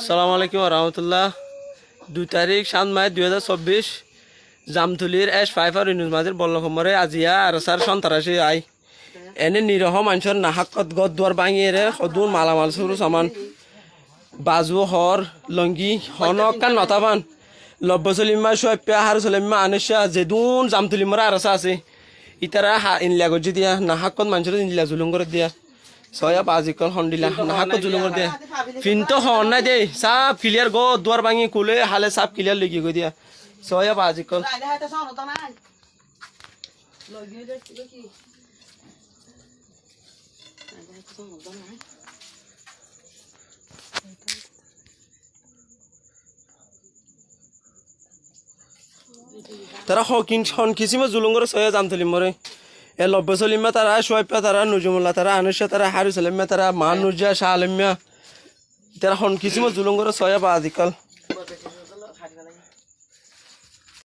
সালাম আলাইকুম রহমতুল্লাহ। 2 তারিখ 7 মাই 2024 জামথুলির S5 আর ইনুজ মাঝের বল্লকমরে আজিয়া আর সার সন্তারাসি আই এনে নিরহ মানুষের নাহাকত গদ দুয়ার ভাঙিয়ে রে সদুর মালামাল সুরু সামান বাজু হর লঙ্গি হনক কান নতাবান লব্ব সলিমা সোয়াপ্যা হার সলিমা আনেশা যেদুন জামথুলিমরা আরসা আছে ইতারা ইনলা গজি দিয়া নাহাকত মানুষের ইনলা জুলুম করে দিয়া সয়া বাজিকল হন্ডিলা নাহাকত জুলুম করে দিয়া ফিনতো হন না দে সাপ ক্লিয়ার গো দুয়ার ভাঙি কুলে হালে সাপ ক্লিয়ার লেগে গই দিয়া সয়া বাজিকল তারা হন কিসিমে জুলুম করে সয়া জামথুলিম মরে এ লব্ব সলিমা তারা সোয়াপ্যা তারা নুজুমুল্লাহ তারা আনুষা তারা হারু সালিমা তারা মা নুজা শাহ আলমিয়া তারা হন কিসিমে জুলুম করে সয়া বাজিকল